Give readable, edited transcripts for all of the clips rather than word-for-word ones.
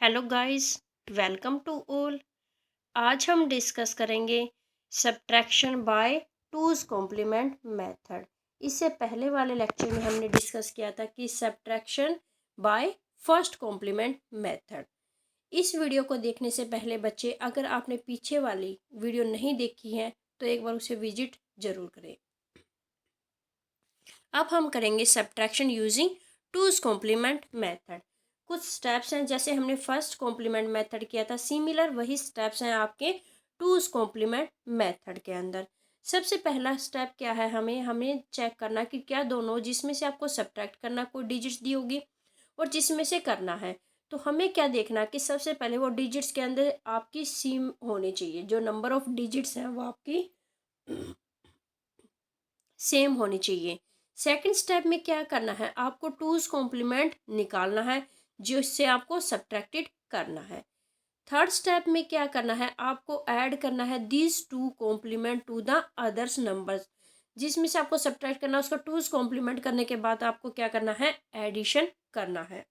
Hello guys, welcome to all. आज हम discuss करेंगे subtraction by two's complement method. इससे पहले वाले लेक्चर में हमने डिस्कस किया था कि subtraction by first complement method. इस वीडियो को देखने से पहले बच्चे, अगर आपने पीछे वाली वीडियो नहीं देखी है तो एक बार उसे विजिट जरूर करें। अब हम करेंगे subtraction using two's complement method. कुछ स्टेप्स हैं, जैसे हमने फर्स्ट कॉम्प्लीमेंट मेथड किया था, सिमिलर वही स्टेप्स हैं आपके टूज कॉम्प्लीमेंट मेथड के अंदर। सबसे पहला स्टेप क्या है, हमें हमें चेक करना कि क्या दोनों जिसमें से आपको सब्ट्रैक्ट करना कोई डिजिट्स दी होगी और जिसमें से करना है, तो हमें क्या देखना कि सबसे पहले वो डिजिट्स के अंदर आपकी सीम होनी चाहिए। जो नंबर ऑफ डिजिट्स हैं वो आपकी सेम होनी चाहिए। सेकंड स्टेप में क्या करना है, आपको टूज कॉम्प्लीमेंट निकालना है जिससे आपको सब्ट्रैक्टेड करना है। थर्ड स्टेप में क्या करना है, आपको ऐड करना है these two complement to the others numbers. जिसमें से आपको सब्ट्रैक्ट करना है उसका टूज कॉम्प्लीमेंट करने के बाद आपको क्या करना है, एडिशन करना है।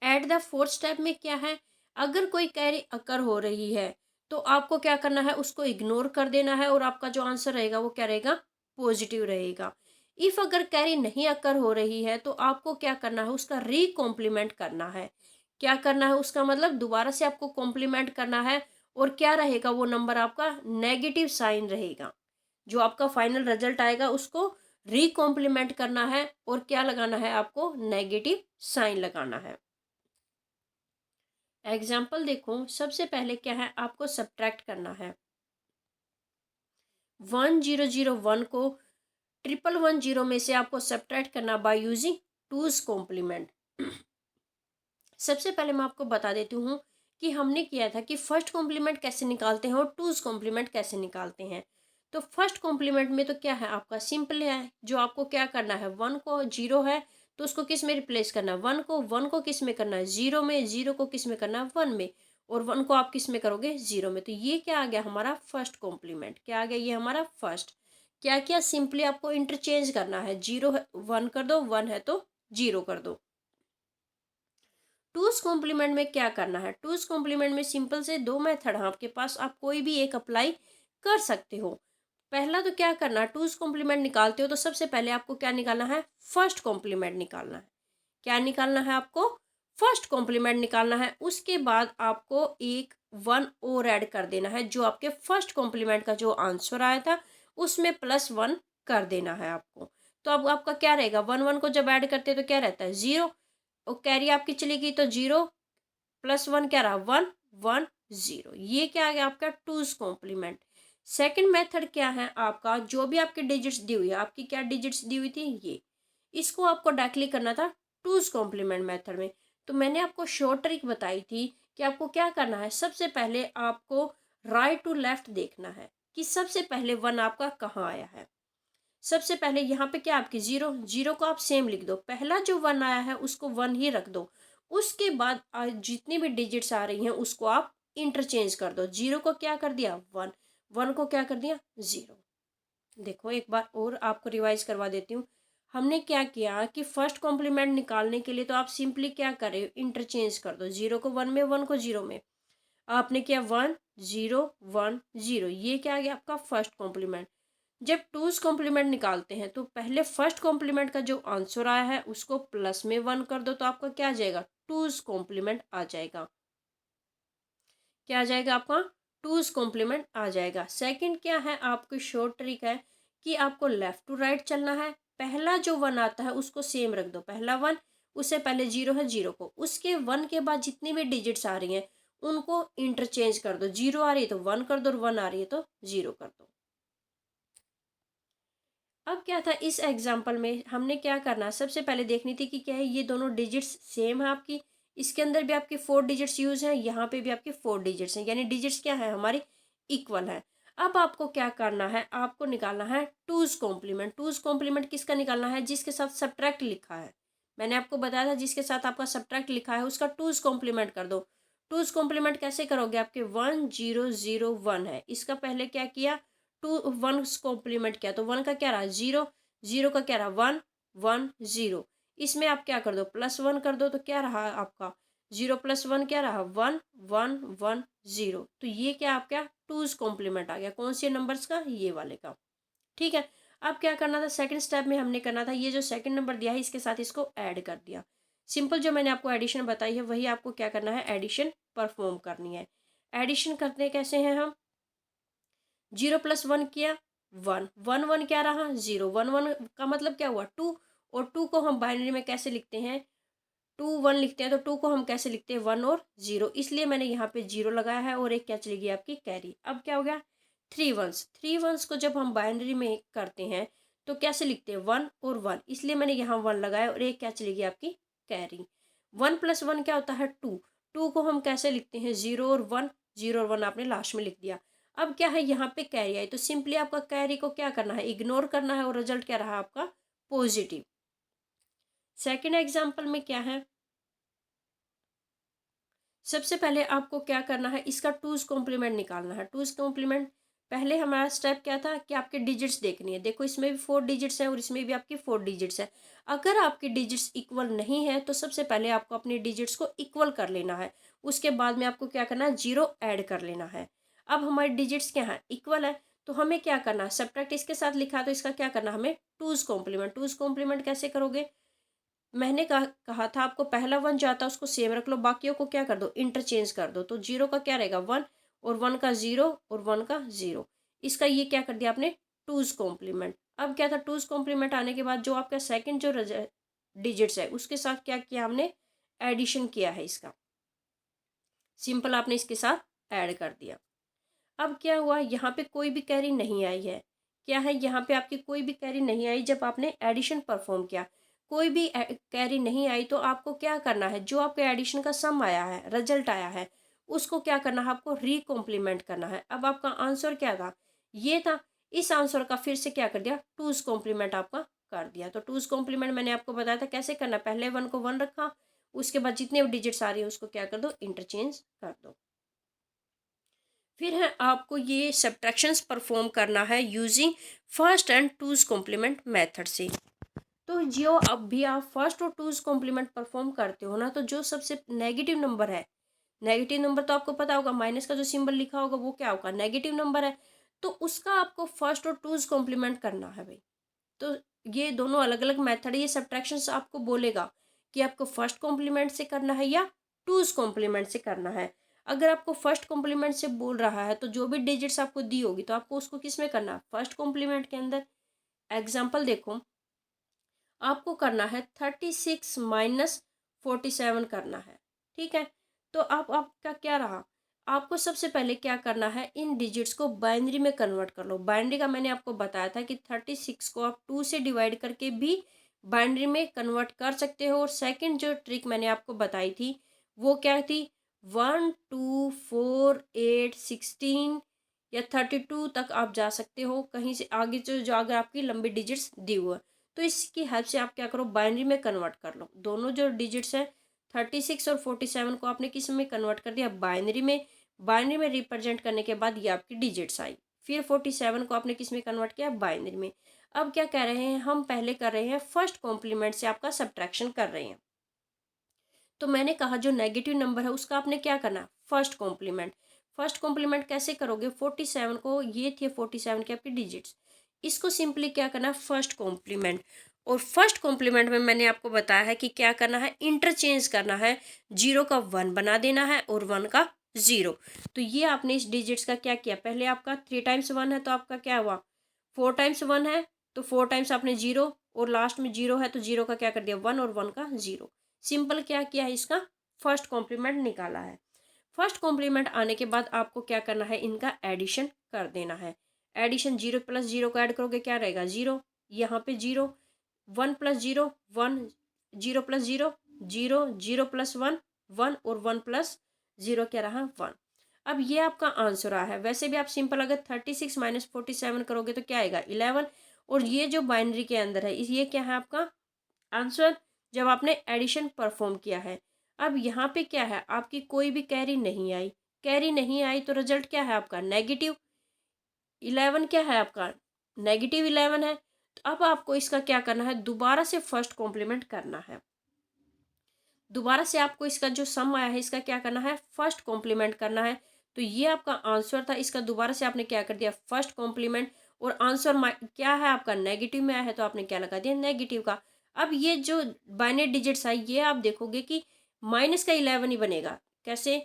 एट द फोर्थ स्टेप में क्या है, अगर कोई कैरी अकर हो रही है तो आपको क्या करना है, उसको इग्नोर कर देना है और आपका जो आंसर रहेगा वो क्या रहेगा, पॉजिटिव रहेगा। इफ अगर कैरी नहीं अकर हो रही है तो आपको क्या करना है, उसका री करना है। क्या करना है, उसका मतलब दोबारा से आपको कॉम्प्लीमेंट करना है और क्या रहेगा, वो नंबर आपका नेगेटिव साइन रहेगा। जो आपका फाइनल रिजल्ट आएगा उसको री करना है और क्या लगाना है, आपको नेगेटिव साइन लगाना है। एग्जाम्पल देखो, सबसे पहले क्या है, आपको सब्ट्रैक्ट करना है 1001 को 1110 में से आपको सब्ट्रैक्ट करना बाय यूजिंग टूज कॉम्प्लीमेंट। सबसे पहले मैं आपको बता देती हूँ कि हमने किया था कि फर्स्ट कॉम्प्लीमेंट कैसे निकालते हैं और टूज कॉम्प्लीमेंट कैसे निकालते हैं। तो फर्स्ट कॉम्प्लीमेंट में तो क्या है, आपका सिंपल है। जो आपको क्या करना है, वन को जीरो है तो उसको किस में रिप्लेस करना है, वन को किस में करना है, जीरो में, जीरो को किस में करना है, वन में, और वन को आप किस में करोगे, जीरो में। तो ये क्या आ गया, हमारा फर्स्ट कॉम्प्लीमेंट। क्या आ गया, ये हमारा फर्स्ट। क्या क्या, सिंपली आपको इंटरचेंज करना है, जीरो है वन कर दो, वन है तो जीरो कर दो। टूज कॉम्प्लीमेंट में क्या करना है, टूज कॉम्प्लीमेंट में सिंपल से दो मेथड है आपके पास, आप कोई भी एक अप्लाई कर सकते हो। पहला तो क्या करना है, टूज कॉम्प्लीमेंट निकालते हो तो सबसे पहले आपको क्या निकालना है, फर्स्ट कॉम्प्लीमेंट निकालना है। क्या निकालना है, आपको फर्स्ट कॉम्प्लीमेंट निकालना है। उसके बाद आपको एक वन और ऐड कर देना है, जो आपके फर्स्ट कॉम्प्लीमेंट का जो आंसर आया था उसमें प्लस वन कर देना है आपको। तो अब आपका क्या रहेगा, वन वन को जब ऐड करते हैं तो क्या रहता है, जीरो, और कैरी आपकी चली गई तो जीरो प्लस वन क्या रहा, वन, वन, जीरो। ये क्या आ गया आपका टूज कॉम्प्लीमेंट। सेकंड मेथड क्या है आपका, जो भी आपकी डिजिट्स दी हुई है, आपकी क्या डिजिट्स दी हुई थी, ये, इसको आपको डायरेक्टली करना था टूज कॉम्प्लीमेंट मेथड में। तो मैंने आपको शॉर्ट ट्रिक बताई थी कि आपको क्या करना है, सबसे पहले आपको राइट टू लेफ्ट देखना है कि सबसे पहले वन आपका कहाँ आया है। सबसे पहले यहाँ पे क्या आपकी जीरो, जीरो को आप सेम लिख दो, पहला जो वन आया है उसको वन ही रख दो। उसके बाद जितनी भी डिजिट्स आ रही हैं उसको आप इंटरचेंज कर दो। जीरो को क्या कर दिया, वन, वन को क्या कर दिया, जीरो। देखो एक बार और आपको रिवाइज करवा देती हूँ। हमने क्या किया कि फर्स्ट कॉम्प्लीमेंट निकालने के लिए तो आप सिंपली क्या करें, इंटरचेंज कर दो, जीरो को वन में, वन को जीरो में। आपने किया वन जीरो, वन जीरो, ये क्या आ गया आपका फर्स्ट कॉम्प्लीमेंट। जब टूज कॉम्प्लीमेंट निकालते हैं तो पहले फर्स्ट कॉम्प्लीमेंट का जो आंसर आया है उसको प्लस में वन कर दो, तो आपका क्या आ जाएगा, टूज कॉम्प्लीमेंट आ जाएगा। क्या आ जाएगा आपका, टूज कॉम्प्लीमेंट आ जाएगा। सेकंड क्या है, आपकी शॉर्ट ट्रिक है कि आपको लेफ्ट टू राइट चलना है। पहला जो वन आता है उसको सेम रख दो, पहला वन, उससे पहले जीरो है, जीरो को, उसके वन के बाद जितनी भी डिजिट्स आ रही हैं उनको इंटरचेंज कर दो। जीरो आ रही है तो वन कर दो और वन आ रही है तो जीरो कर दो। अब क्या था, इस एग्जाम्पल में हमने क्या करना है, सबसे पहले देखनी थी कि क्या है, ये दोनों डिजिट्स सेम है आपकी। इसके अंदर भी आपके फोर डिजिट्स यूज हैं, यहाँ पे भी आपके फोर डिजिट्स हैं, यानी डिजिट्स क्या है हमारी, इक्वल है। अब आपको क्या करना है, आपको निकालना है टूज कॉम्प्लीमेंट। टूज कॉम्प्लीमेंट किसका निकालना है, जिसके साथ सब्ट्रैक्ट लिखा है। मैंने आपको बताया था जिसके साथ आपका सब्ट्रैक्ट लिखा है उसका टूज कॉम्प्लीमेंट कर दो। टूज कॉम्प्लीमेंट कैसे करोगे, आपके वन जीरो जीरो वन है, इसका पहले क्या किया, टू वन कॉम्प्लीमेंट किया तो वन का क्या रहा, जीरो, जीरो का क्या रहा, वन, वन, जीरो। इसमें आप क्या कर दो, प्लस वन कर दो तो क्या रहा आपका, 0+1 क्या रहा, 1 1 1 0। तो ये क्या आपका टूज कॉम्प्लीमेंट आ गया, कौन से नंबर्स का, ये वाले का। ठीक है, अब क्या करना था, सेकंड स्टेप में हमने करना था, ये जो सेकंड नंबर दिया है इसके साथ इसको ऐड कर दिया। सिंपल जो मैंने आपको एडिशन बताई है वही आपको क्या करना है, एडिशन परफॉर्म करनी है। एडिशन करते कैसे हैं हम, 0+1 किया 1, 1 1 क्या रहा 0, 1 1 का मतलब क्या हुआ 2, और 2 को हम बाइनरी में कैसे लिखते हैं, 2 1 लिखते हैं, तो 2 को हम कैसे लिखते हैं 1 और 0, इसलिए मैंने यहाँ पे 0 लगाया है और एक क्या चली गई आपकी कैरी। अब क्या हो गया, 3 वंस को जब हम बाइनरी में करते हैं तो कैसे लिखते हैं 1 और 1, इसलिए मैंने यहाँ 1 लगाया और एक क्या चली गई आपकी कैरी। 1+1 क्या होता है 2, 2 को हम कैसे लिखते हैं 0 और 1, 0 और 1 आपने लास्ट में लिख दिया। अब क्या है यहाँ पे कैरी आई, तो सिंपली आपका कैरी को क्या करना है, इग्नोर करना है, और रिजल्ट क्या रहा आपका पॉजिटिव। सेकेंड एग्जाम्पल में क्या है, सबसे पहले आपको क्या करना है, इसका टूज कॉम्प्लीमेंट निकालना है। टूज कॉम्प्लीमेंट पहले हमारा स्टेप क्या था कि आपके डिजिट्स देखनी है, देखो इसमें भी 4 डिजिट्स हैं और इसमें भी आपकी 4 डिजिट्स है। अगर आपके डिजिट्स इक्वल नहीं है तो सबसे पहले आपको अपने डिजिट्स को इक्वल कर लेना है, उसके बाद में आपको क्या करना है, 0 ऐड कर लेना है। अब हमारे डिजिट्स क्या है, इक्वल है, तो हमें क्या करना है, सब्ट्रैक्ट इसके साथ लिखा है तो इसका क्या करना है, हमें टूज कॉम्प्लीमेंट। टूज कॉम्प्लीमेंट कैसे करोगे, मैंने कहा था आपको पहला 1 जो आता है उसको सेम रख लो, बाकियों को क्या कर दो, इंटरचेंज कर दो। तो 0 का क्या रहेगा 1, और 1 का 0, और 1 का 0, इसका ये क्या कर दिया आपने, टूज कॉम्प्लीमेंट। अब क्या था, टूज कॉम्प्लीमेंट आने के बाद जो आपका सेकंड जो डिजिट्स है उसके साथ क्या किया हमने, एडिशन किया है इसका, सिंपल आपने इसके साथ ऐड कर दिया। अब क्या हुआ, यहाँ पे कोई भी कैरी नहीं आई है, क्या है यहाँ पे आपकी कोई भी कैरी नहीं आई जब आपने एडिशन परफॉर्म किया, कोई भी कैरी नहीं आई, तो आपको क्या करना है, जो आपके एडिशन का सम आया है, रिजल्ट आया है, उसको क्या करना है, आपको रीकॉम्प्लीमेंट करना है। अब आपका आंसर क्या था, ये था, इस आंसर का फिर से क्या कर दिया, टूज कॉम्प्लीमेंट आपका कर दिया। तो टूज कॉम्प्लीमेंट मैंने आपको बताया था कैसे करना, पहले 1 को 1 रखा, उसके बाद जितने डिजिट्स आ रही है उसको क्या कर दो, इंटरचेंज कर दो। फिर है आपको ये सब्ट्रैक्शंस परफॉर्म करना है using first and two's complement method से। तो जो अब भी आप फर्स्ट और टूज कॉम्प्लीमेंट परफॉर्म करते हो ना, तो जो सबसे नेगेटिव नंबर है, नेगेटिव नंबर तो आपको पता होगा, माइनस का जो सिंबल लिखा होगा वो क्या होगा, नेगेटिव नंबर है, तो उसका आपको फर्स्ट और टूज कॉम्प्लीमेंट करना है भाई। तो ये दोनों अलग अलग मेथड है, ये सब्ट्रैक्शंस आपको बोलेगा कि आपको फर्स्ट कॉम्प्लीमेंट से करना है या टूज कॉम्प्लीमेंट से करना है। अगर आपको फर्स्ट कॉम्प्लीमेंट से बोल रहा है तो जो भी डिजिट्स आपको दी होगी तो आपको उसको किस में करना है, फर्स्ट कॉम्प्लीमेंट के अंदर। एग्जाम्पल देखो, आपको करना है 36 माइनस 47 करना है, ठीक है। तो आप आपका क्या रहा, आपको सबसे पहले क्या करना है, इन डिजिट्स को बाइनरी में कन्वर्ट कर लो। बाइनरी का मैंने आपको बताया था कि 36 को आप 2 से डिवाइड करके भी बाइनरी में कन्वर्ट कर सकते हो। और सेकंड जो ट्रिक मैंने आपको बताई थी वो क्या थी, 1 2 4 8 16 या 32 तक आप जा सकते हो, कहीं से आगे जो अगर आपकी लंबी डिजिट्स दी हुआ है तो इसकी हेल्प से आप क्या करो, बाइनरी में कन्वर्ट कर लो। दोनों जो डिजिट्स हैं 36 और 47 को आपने किस में कन्वर्ट कर दिया, बाइनरी में। बाइनरी में रिप्रेजेंट करने के बाद ये आपकी डिजिट्स आई। फिर 47 को आपने किस में कन्वर्ट किया, बाइनरी में। अब क्या कह रहे हैं, हम पहले कर रहे हैं फर्स्ट कॉम्प्लीमेंट से आपका सब्ट्रैक्शन कर रहे हैं। तो मैंने कहा जो नेगेटिव नंबर है उसका आपने क्या करना, फर्स्ट कॉम्प्लीमेंट। फर्स्ट कॉम्प्लीमेंट कैसे करोगे, 47 को, ये थे 47 के आपके डिजिट्स, इसको सिंपली क्या करना है, फर्स्ट कॉम्प्लीमेंट। और फर्स्ट कॉम्प्लीमेंट में मैंने आपको बताया है कि क्या करना है, इंटरचेंज करना है, 0 का 1 बना देना है और 1 का 0। तो ये आपने इस डिजिट्स का क्या किया, पहले आपका 3 टाइम्स 1 है तो आपका क्या हुआ, 4 टाइम्स 1 है तो 4 टाइम्स आपने 0, और लास्ट में 0 है तो 0 का क्या कर दिया 1 और 1 का 0। सिंपल क्या किया है, इसका फर्स्ट कॉम्प्लीमेंट निकाला है। फर्स्ट कॉम्प्लीमेंट आने के बाद आपको क्या करना है, इनका एडिशन कर देना है। एडिशन 0+0 को ऐड करोगे क्या रहेगा 0, यहाँ पे 0, 1+0 1, 0+0 0, 0+1 1, और 1+0 क्या रहा 1। अब ये आपका आंसर आया है। वैसे भी आप सिंपल अगर 36 माइनस 47 करोगे तो क्या आएगा 11, और ये जो बाइनरी के अंदर है ये क्या है आपका आंसर, जब आपने एडिशन परफॉर्म किया है। अब यहाँ पे क्या है, आपकी कोई भी कैरी नहीं आई, कैरी नहीं आई तो रिजल्ट क्या है आपका नेगेटिव 11, क्या है आपका नेगेटिव 11 है। तो अब आपको इसका क्या करना है, दोबारा से फर्स्ट कॉम्प्लीमेंट करना है। दोबारा से आपको इसका जो सम आया है इसका क्या करना है, फर्स्ट कॉम्प्लीमेंट करना है। तो ये आपका आंसर था, इसका दोबारा से आपने क्या कर दिया, फर्स्ट कॉम्प्लीमेंट। और आंसर क्या है आपका, नेगेटिव में आया है, तो आपने क्या लगा दिया, नेगेटिव का। अब ये जो बाइनरी डिजिट्स है ये आप देखोगे कि माइनस का 11 ही बनेगा। कैसे,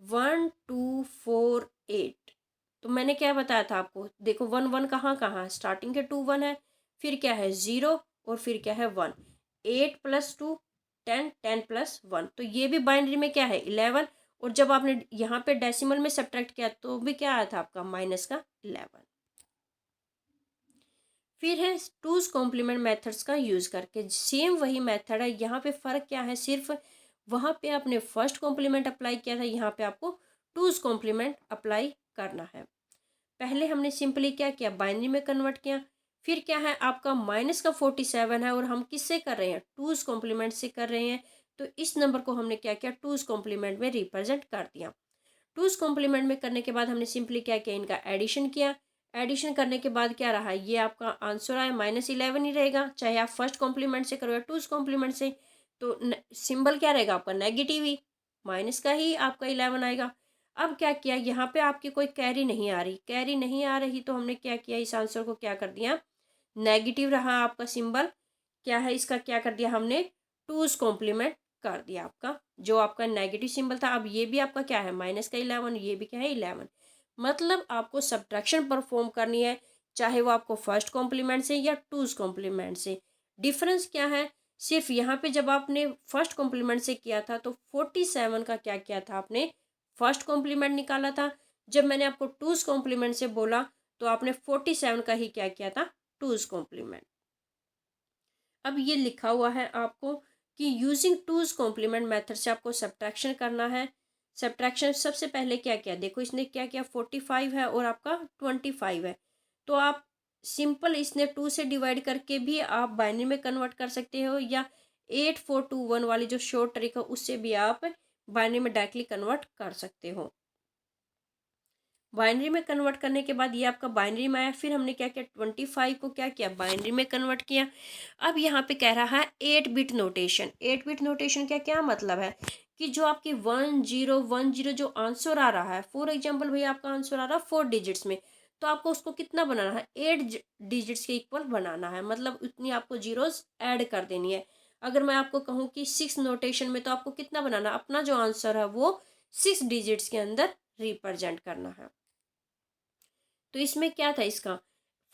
1 2 4 8। तो मैंने क्या बताया था आपको, देखो 1 1 कहाँ कहाँ है, स्टार्टिंग के 2 1 है, फिर क्या है 0, और फिर क्या है 1। 8 + 2 10, 10 + 1। तो ये भी बाइनरी में क्या है, 11। और जब आपने यहाँ पे डेसिमल में सब्ट्रैक्ट किया तो भी क्या आया था आपका, माइनस का 11। फिर है टूज कॉम्प्लीमेंट मेथड्स का यूज़ करके, सेम वही मेथड है। यहाँ पे फ़र्क क्या है, सिर्फ वहाँ पे आपने फर्स्ट कॉम्प्लीमेंट अप्लाई किया था, यहाँ पे आपको टूज कॉम्प्लीमेंट अप्लाई करना है। पहले हमने सिंपली क्या किया, बाइनरी में कन्वर्ट किया। फिर क्या है आपका माइनस का 47 है, और हम किससे कर रहे हैं, टूज कॉम्प्लीमेंट से कर रहे हैं। तो इस नंबर को हमने क्या किया, टूज कॉम्प्लीमेंट में रिप्रेजेंट कर दिया। टूज कॉम्प्लीमेंट में करने के बाद हमने सिंपली क्या किया, इनका एडिशन किया। एडिशन करने के बाद क्या रहा, ये आपका आंसर आया -11 ही रहेगा, चाहे आप फर्स्ट कॉम्प्लीमेंट से करो या टूज कॉम्प्लीमेंट से। तो सिंबल क्या रहेगा आपका, नेगेटिव ही, माइनस का ही आपका 11 आएगा। अब क्या किया, यहाँ पे आपकी कोई कैरी नहीं आ रही, कैरी नहीं आ रही तो हमने क्या किया, इस आंसर को क्या कर दिया, नेगेटिव रहा आपका सिंबल। क्या है इसका, क्या कर दिया हमने, टूज कॉम्प्लीमेंट कर दिया आपका, जो आपका नेगेटिव सिंबल था। अब ये भी आपका क्या है, माइनस का 11, ये भी क्या है 11। मतलब आपको सब्ट्रैक्शन परफॉर्म करनी है, चाहे वो आपको फर्स्ट कॉम्प्लीमेंट से या टूज कॉम्प्लीमेंट से। डिफरेंस क्या है, सिर्फ यहाँ पे जब आपने फर्स्ट कॉम्प्लीमेंट से किया था तो 47 का क्या किया था आपने, फर्स्ट कॉम्प्लीमेंट निकाला था। जब मैंने आपको टूज कॉम्प्लीमेंट से बोला तो आपने 47 का ही क्या किया था, टूज कॉम्प्लीमेंट। अब ये लिखा हुआ है आपको कि यूजिंग टूज कॉम्प्लीमेंट मेथड से आपको सब्ट्रैक्शन करना है। सब्ट्रैक्शन सबसे पहले क्या किया, देखो इसने क्या किया, 45 है और आपका 25 है। तो आप सिंपल इसने 2 से डिवाइड करके भी आप बाइनरी में कन्वर्ट कर सकते हो, या 8421 वाली जो शॉर्ट ट्रिक है उससे भी आप बाइनरी में डायरेक्टली कन्वर्ट कर सकते हो। बाइनरी में कन्वर्ट करने के बाद ये आपका बाइनरी में आया। फिर हमने क्या किया, 25 को क्या किया, बाइनरी में कन्वर्ट किया। अब यहाँ पे कह रहा है 8 बिट नोटेशन। 8 बिट नोटेशन का क्या मतलब है कि जो आपकी 1010 जो आंसर आ रहा है, फॉर एग्जाम्पल भैया आपका आंसर आ रहा है 4 डिजिट्स में, तो आपको उसको कितना बनाना है, 8 डिजिट्स के इक्वल बनाना है। मतलब उतनी आपको जीरोस ऐड कर देनी है। अगर मैं आपको कहूँ कि 6 नोटेशन में, तो आपको कितना बनाना, अपना जो आंसर है वो 6 डिजिट्स के अंदर रिप्रेजेंट करना है। तो इसमें क्या था, इसका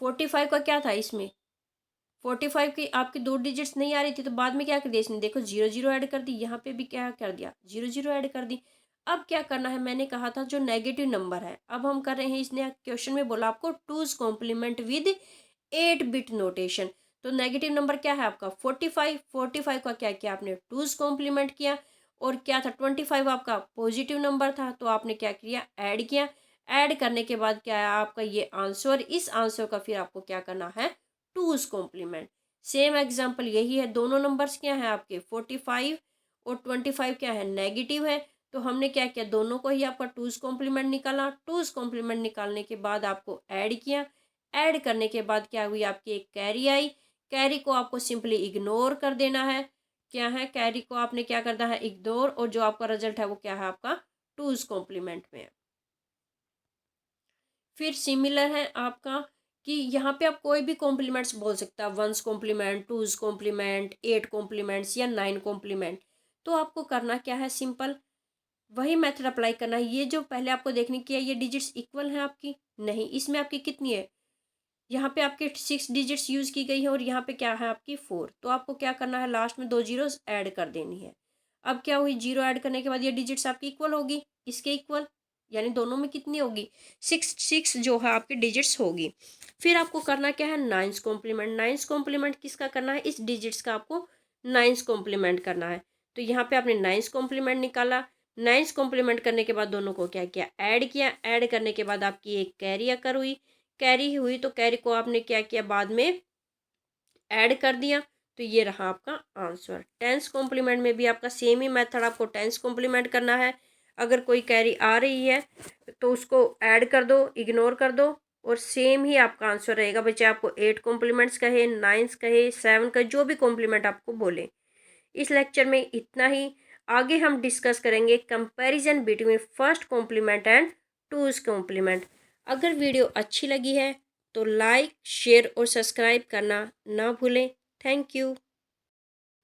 45 का क्या था, इसमें 45 की आपकी 2 डिजिट्स नहीं आ रही थी, तो बाद में क्या कर दिया इसने, देखो 0 0 ऐड कर दी, यहाँ पे भी क्या कर दिया, 0 0 ऐड कर दी। अब क्या करना है, मैंने कहा था जो नेगेटिव नंबर है, अब हम कर रहे हैं, इसने क्वेश्चन में बोला आपको two's complement with 8 bit notation. तो नेगेटिव नंबर क्या है आपका 45, 45 का क्या किया आपने, टूज कॉम्प्लीमेंट किया। और क्या था 25 आपका पॉजिटिव नंबर था, तो आपने क्या किया, ऐड किया। ऐड करने के बाद क्या है आपका ये आंसर, इस आंसर का फिर आपको क्या करना है, टूज कॉम्प्लीमेंट। सेम एग्जाम्पल यही है, दोनों नंबर्स क्या है आपके 45 और 25 क्या है, नेगेटिव है। तो हमने क्या किया, दोनों को ही आपका टूज कॉम्प्लीमेंट निकाला। टूज कॉम्प्लीमेंट निकालने के बाद आपको ऐड किया। ऐड करने के बाद क्या हुई, आपकी एक कैरी आई। कैरी को आपको सिंपली इग्नोर कर देना है। क्या है, कैरी को आपने क्या करना है, इग्नोर। और जो आपका रिजल्ट है वो क्या है आपका, टूज कॉम्प्लीमेंट में है। फिर सिमिलर है आपका कि यहाँ पे आप कोई भी कॉम्प्लीमेंट्स बोल सकते हैं, one's complement, two's complement, 8 complements या 9 कॉम्प्लीमेंट। तो आपको करना क्या है, सिंपल वही मेथड अप्लाई करना है। ये जो पहले आपको देखने की है, ये डिजिट्स इक्वल है आपकी, नहीं, इसमें आपकी कितनी है, यहाँ पे आपके 6 डिजिट्स यूज़ की गई है, और यहाँ पे क्या है आपकी 4। तो आपको क्या करना है, लास्ट में 2 जीरोस ऐड कर देनी है। अब क्या हुई, जीरो ऐड करने के बाद ये डिजिट्स आपकी इक्वल होगी, इसके इक्वल, यानी दोनों में कितनी होगी, 6 6 जो है आपकी डिजिट्स होगी। फिर आपको करना क्या है, नाइन्स कॉम्प्लीमेंट। नाइन्स कॉम्प्लीमेंट किसका करना है, इस डिजिट्स का आपको नाइन्स कॉम्प्लीमेंट करना है। तो यहाँ पे आपने नाइन्स कॉम्प्लीमेंट निकाला। नाइन्स कॉम्प्लीमेंट करने के बाद दोनों को क्या किया, ऐड किया। ऐड करने के बाद आपकी एक कैरी अकर हुई। कैरी हुई तो कैरी को आपने क्या किया, बाद में ऐड कर दिया। तो ये रहा आपका आंसर। टेंस कॉम्प्लीमेंट में भी आपका सेम ही मेथड, आपको टेंस कॉम्प्लीमेंट करना है। अगर कोई कैरी आ रही है तो उसको ऐड कर दो, इग्नोर कर दो, और सेम ही आपका आंसर रहेगा। बच्चे आपको 8 कॉम्प्लीमेंट्स कहे, 9 कहे, 7 कहे, जो भी कॉम्प्लीमेंट आपको बोले। इस लेक्चर में इतना ही। आगे हम डिस्कस करेंगे comparison between first complement and two's complement. अगर वीडियो अच्छी लगी है तो लाइक, शेयर और सब्सक्राइब करना ना भूलें। Thank you.